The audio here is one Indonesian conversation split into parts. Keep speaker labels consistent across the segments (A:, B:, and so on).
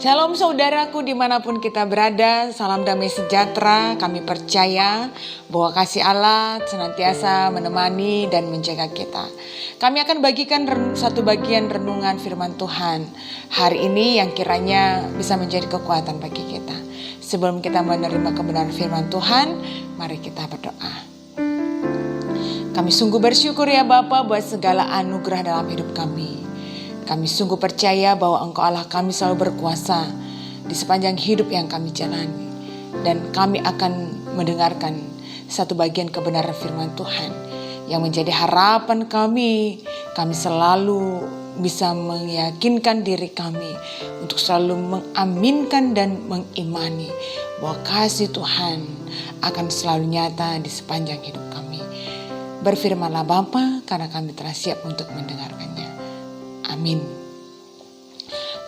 A: Shalom saudaraku dimanapun kita berada, salam damai sejahtera. Kami percaya bahwa kasih Allah senantiasa menemani dan menjaga kita. Kami akan bagikan satu bagian renungan firman Tuhan hari ini yang kiranya bisa menjadi kekuatan bagi kita. Sebelum kita menerima kebenaran firman Tuhan, mari kita berdoa. Kami sungguh bersyukur ya Bapa buat segala anugerah dalam hidup kami. Kami sungguh percaya bahwa Engkau Allah kami selalu berkuasa di sepanjang hidup yang kami jalani. Dan kami akan mendengarkan satu bagian kebenaran firman Tuhan yang menjadi harapan kami. Kami selalu bisa meyakinkan diri kami untuk selalu mengaminkan dan mengimani bahwa kasih Tuhan akan selalu nyata di sepanjang hidup kami. Berfirmanlah Bapa karena kami telah siap untuk mendengarkannya. Amin.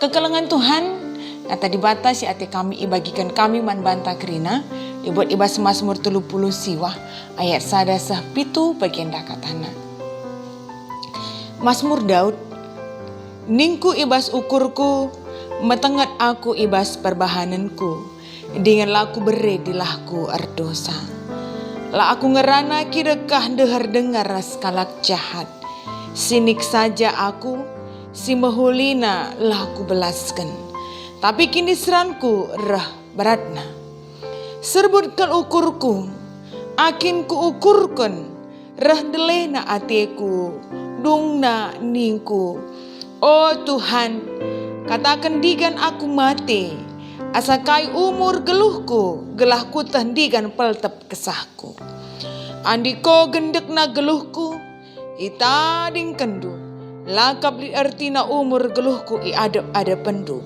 A: Kekelengan Tuhan kata dibatasi ati kami ibagikan kami man banta kerina dibuat ibas Mazmur 30 siwah ayat sada sah pitu bagian dakatana. Mazmur Daud, ningku ibas ukurku, metengat aku ibas perbahananku, dengan laku bere dilahku erdosa. La aku ngerana kidekah dehar dengar raskalak jahat, sinik saja aku, si mahulina laku belaskan, tapi kini seranku rah beratna. Serbutkan ukurku, akin ku ukurkan, rah delena atiku, dungna ningku. Oh Tuhan, katakan digan aku mati, asakai umur geluhku, gelahku tendigan peltep kesahku. Andiko gendekna geluhku, itading kendu, lakap di artina umur geluhku i ada pendu.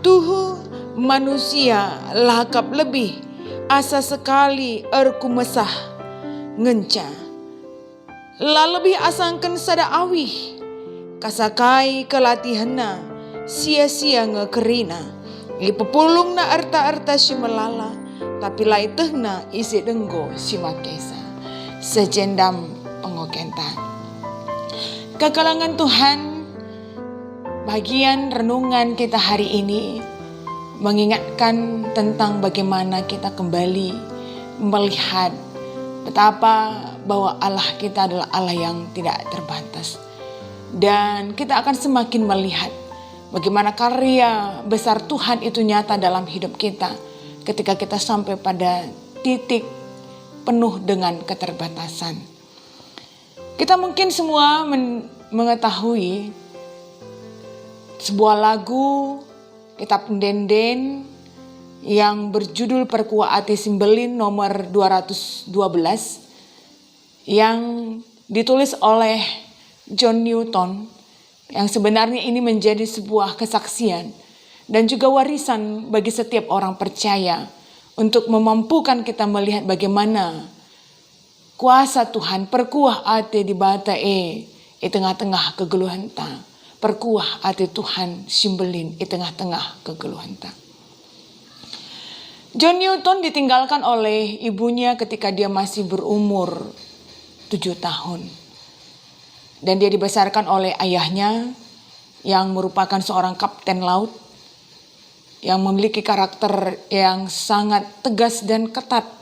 A: Tuhu manusia lakap lebih, asa sekali erku mesah ngenca. La lebih asangkan sada awih, kasakai kelatihana, sia-sia ngekerina. I pepulung na arta-arta si melala, tapi laitehna isi denggo si makesa. Sejendam pengokentan. Kekelengan Tuhan, bagian renungan kita hari ini mengingatkan tentang bagaimana kita kembali melihat betapa bahwa Allah kita adalah Allah yang tidak terbatas. Dan kita akan semakin melihat bagaimana karya besar Tuhan itu nyata dalam hidup kita ketika kita sampai pada titik penuh dengan keterbatasan. Kita mungkin semua mengetahui sebuah lagu kitab Denden yang berjudul Perkua Ati Simbelin nomor 212 yang ditulis oleh John Newton, yang sebenarnya ini menjadi sebuah kesaksian dan juga warisan bagi setiap orang percaya untuk memampukan kita melihat bagaimana kuasa Tuhan perkuah ati di bata di tengah-tengah kegeluhan ta. Perkuah ati Tuhan simbelin di tengah-tengah kegeluhan ta. John Newton ditinggalkan oleh ibunya ketika dia masih berumur 7 tahun. Dan dia dibesarkan oleh ayahnya yang merupakan seorang kapten laut yang memiliki karakter yang sangat tegas dan ketat.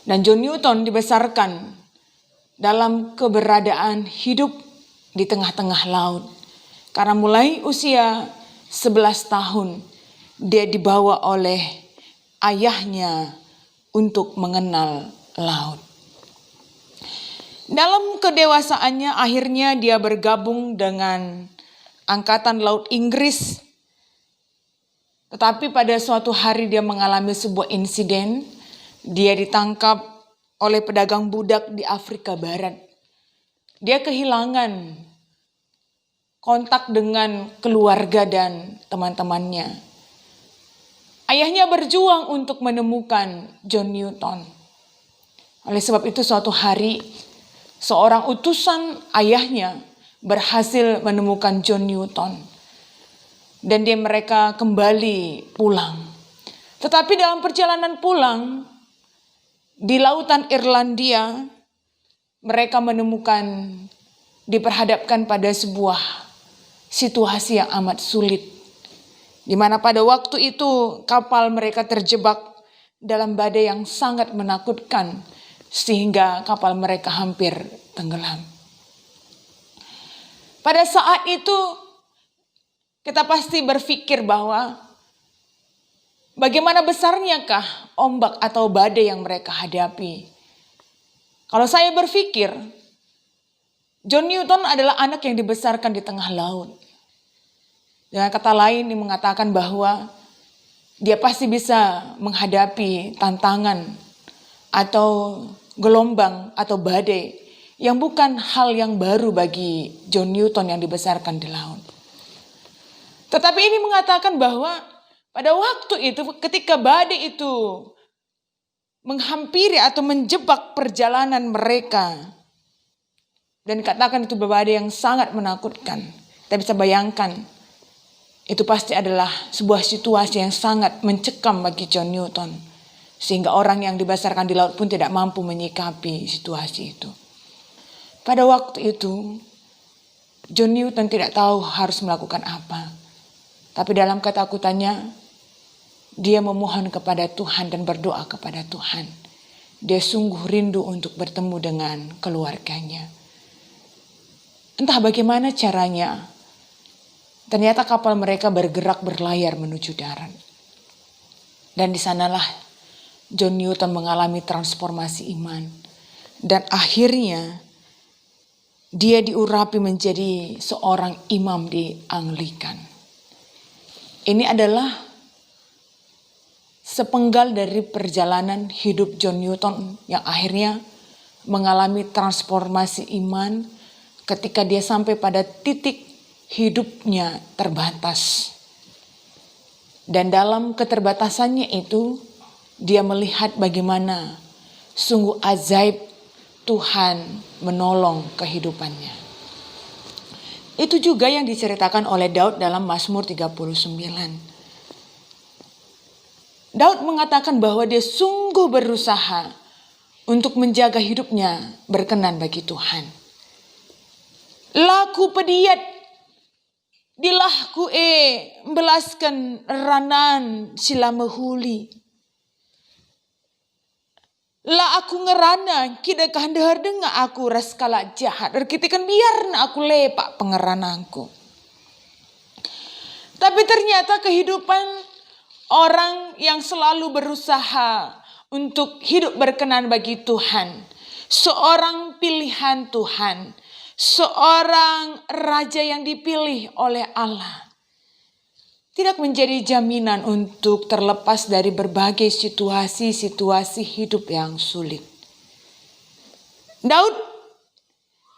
A: Dan John Newton dibesarkan dalam keberadaan hidup di tengah-tengah laut. Karena mulai usia 11 tahun dia dibawa oleh ayahnya untuk mengenal laut. Dalam kedewasaannya akhirnya dia bergabung dengan Angkatan Laut Inggris. Tetapi pada suatu hari dia mengalami sebuah insiden. Dia ditangkap oleh pedagang budak di Afrika Barat. Dia kehilangan kontak dengan keluarga dan teman-temannya. Ayahnya berjuang untuk menemukan John Newton. Oleh sebab itu suatu hari seorang utusan ayahnya berhasil menemukan John Newton. Dan mereka kembali pulang. Tetapi dalam perjalanan pulang di lautan Irlandia, mereka menemukan, diperhadapkan pada sebuah situasi yang amat sulit. Di mana pada waktu itu kapal mereka terjebak dalam badai yang sangat menakutkan sehingga kapal mereka hampir tenggelam. Pada saat itu kita pasti berpikir bahwa bagaimana besarnyakah ombak atau badai yang mereka hadapi. Kalau saya berpikir, John Newton adalah anak yang dibesarkan di tengah laut. Dengan kata lain, dia mengatakan bahwa dia pasti bisa menghadapi tantangan atau gelombang atau badai yang bukan hal yang baru bagi John Newton yang dibesarkan di laut. Tetapi ini mengatakan bahwa pada waktu itu ketika badai itu menghampiri atau menjebak perjalanan mereka, dan katakan itu badai yang sangat menakutkan. Kita bisa bayangkan itu pasti adalah sebuah situasi yang sangat mencekam bagi John Newton. Sehingga orang yang dibesarkan di laut pun tidak mampu menyikapi situasi itu. Pada waktu itu, John Newton tidak tahu harus melakukan apa. Tapi dalam ketakutannya, dia memohon kepada Tuhan dan berdoa kepada Tuhan. Dia sungguh rindu untuk bertemu dengan keluarganya. Entah bagaimana caranya, ternyata kapal mereka bergerak berlayar menuju darat. Dan di sanalah John Newton mengalami transformasi iman. Dan akhirnya dia diurapi menjadi seorang imam di Anglikan. Ini adalah sepenggal dari perjalanan hidup John Newton yang akhirnya mengalami transformasi iman ketika dia sampai pada titik hidupnya terbatas. Dan dalam keterbatasannya itu, dia melihat bagaimana sungguh ajaib Tuhan menolong kehidupannya. Itu juga yang diceritakan oleh Daud dalam Mazmur 39. Daud mengatakan bahwa dia sungguh berusaha untuk menjaga hidupnya berkenan bagi Tuhan. Laku pediat dilahku belaskan ranan sila mehuli. La aku ngerana kida kahandehar denga aku raskala jahat. Erkitikan biarna aku lepak pengerananku. Tapi ternyata kehidupan orang yang selalu berusaha untuk hidup berkenan bagi Tuhan. Seorang pilihan Tuhan. Seorang raja yang dipilih oleh Allah tidak menjadi jaminan untuk terlepas dari berbagai situasi-situasi hidup yang sulit. Daud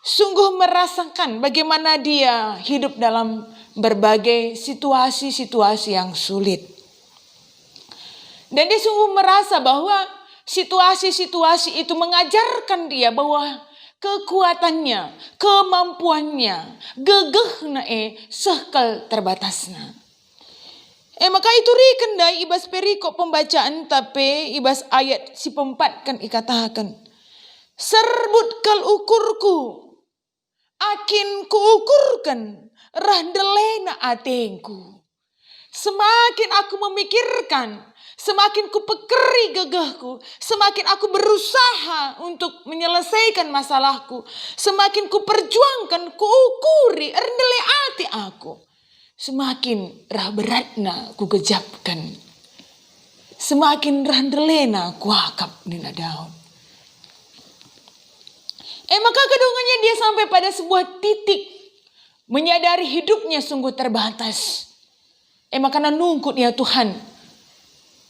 A: sungguh merasakan bagaimana dia hidup dalam berbagai situasi-situasi yang sulit. Dan dia sungguh merasa bahwa situasi-situasi itu mengajarkan dia bahwa kekuatannya, kemampuannya, gegehna sekal terbatasna. Maka itu rikendai ibas perikop pembacaan tapi ibas ayat si pempat kan ikatakan. Serbut kal ukurku, akin ku ukurkan, rahdelena atengku. Semakin aku memikirkan, semakin ku pekeri gegehku, semakin aku berusaha untuk menyelesaikan masalahku, semakin ku perjuangkan, ku ukuri, rendele ati aku, semakin rah beratna ku gejapkan, semakin randelena ku akap nina Daud. Maka kedungannya dia sampai pada sebuah titik menyadari hidupnya sungguh terbatas. Maka nungkut ya Tuhan.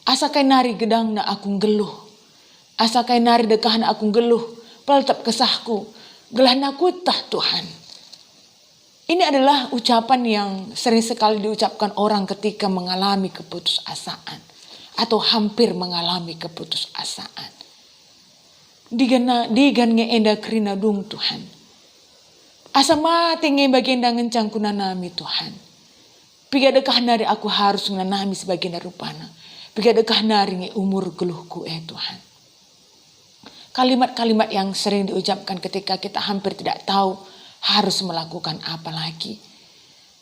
A: Asakai nari gedang na akung geluh. Asakai nari dekahan akung geluh. Peltap kesahku. Gelah nakutah Tuhan. Ini adalah ucapan yang sering sekali diucapkan orang ketika mengalami keputusasaan. Atau hampir mengalami keputusasaan. Digan ngeenda krina dung Tuhan. Asa mati nge bagenda ngencang kunanami Tuhan. Piga dekah nari aku harus menanami sebagian dari rupana. Piga dekah nari nge umur geluhku Tuhan. Kalimat-kalimat yang sering diucapkan ketika kita hampir tidak tahu harus melakukan apa lagi.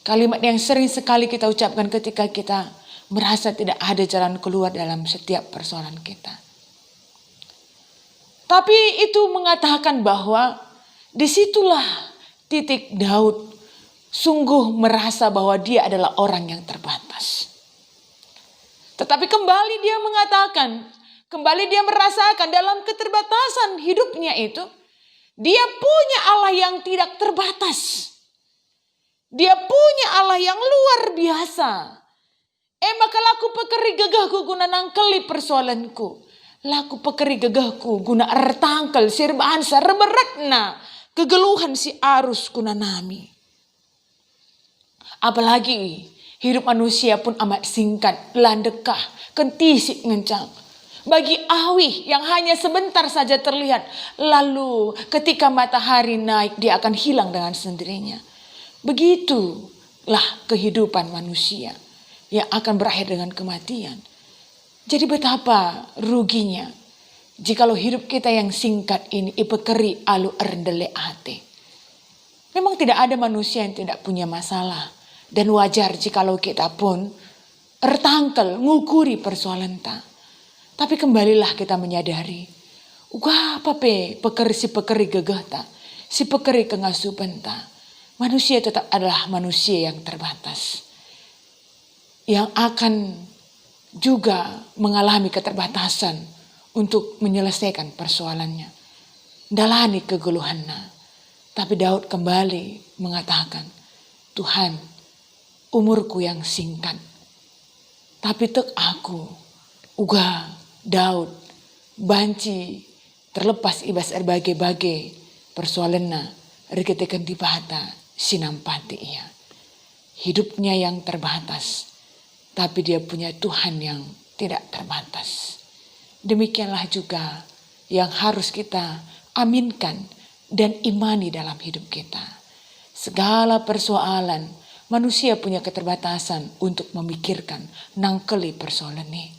A: Kalimat yang sering sekali kita ucapkan ketika kita merasa tidak ada jalan keluar dalam setiap persoalan kita. Tapi itu mengatakan bahwa disitulah titik Daud sungguh merasa bahwa dia adalah orang yang terbatas. Tetapi kembali dia mengatakan, kembali dia merasakan dalam keterbatasan hidupnya itu, dia punya Allah yang tidak terbatas. Dia punya Allah yang luar biasa. Maka laku pekeri gagahku guna nangkeli persoalanku. Laku pekeri gagahku guna ertangkel sirbaan serberatna kegeluhan si arus guna nami. Apalagi hidup manusia pun amat singkat, landekah, kentisik ngencang. Bagi awi yang hanya sebentar saja terlihat, lalu ketika matahari naik dia akan hilang dengan sendirinya. Begitulah kehidupan manusia yang akan berakhir dengan kematian. Jadi betapa ruginya jikalau hidup kita yang singkat ini ipekeri alu erndele ate. Memang tidak ada manusia yang tidak punya masalah. Dan wajar jikalau kita pun ertangkel ngukuri persoalan ta. Tapi kembalilah kita menyadari. Wah apa pekeri si pekeri gegah ta. Si pekeri kengasupan ta. Manusia tetap adalah manusia yang terbatas. Yang akan juga mengalami keterbatasan untuk menyelesaikan persoalannya. Dalani kegeluhannya. Tapi Daud kembali mengatakan, Tuhan, umurku yang singkat. Tapi tek aku, uga Daud, banci terlepas ibas erbagai-bagai persoalannya. Riketekan di bata sinampati ia. Hidupnya yang terbatas. Tapi dia punya Tuhan yang tidak terbatas. Demikianlah juga yang harus kita aminkan dan imani dalam hidup kita. Segala persoalan, manusia punya keterbatasan untuk memikirkan nangkeli persoalan ini.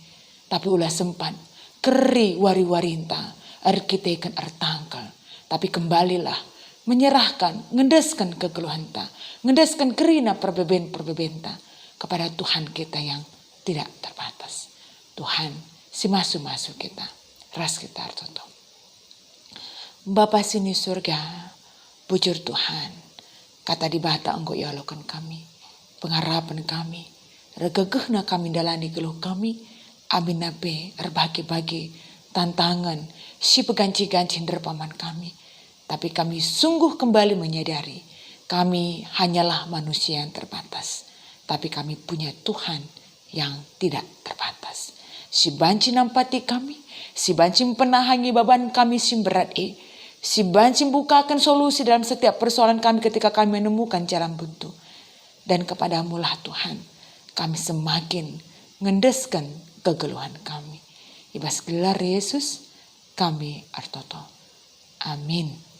A: Tapi ulah sempat keri wari-warinta arkitekan ertangkel. Tapi kembalilah menyerahkan, ngendeskan kegeluhan ta, ngendeskan kerina perbeben-perbebenta kepada Tuhan kita yang tidak terbatas. Tuhan si masu-masu kita, ras kita tutup. Bapa sini surga, bujur Tuhan, kata di bata engkau ialokan kami, pengharapan kami, regegehna kami dalani geluh kami, amin nabe erbagi-bagi tantangan si peganci-ganci paman kami. Tapi kami sungguh kembali menyadari kami hanyalah manusia yang terbatas. Tapi kami punya Tuhan yang tidak terbatas. Si banci nampati kami, si banci penahangi beban kami si berat si banci bukakan solusi dalam setiap persoalan kami ketika kami menemukan jalan buntu. Dan kepadamulah Tuhan, kami semakin ngendeskan kegeluhan kami. Ibas gelar Yesus, kami artoto. Amin.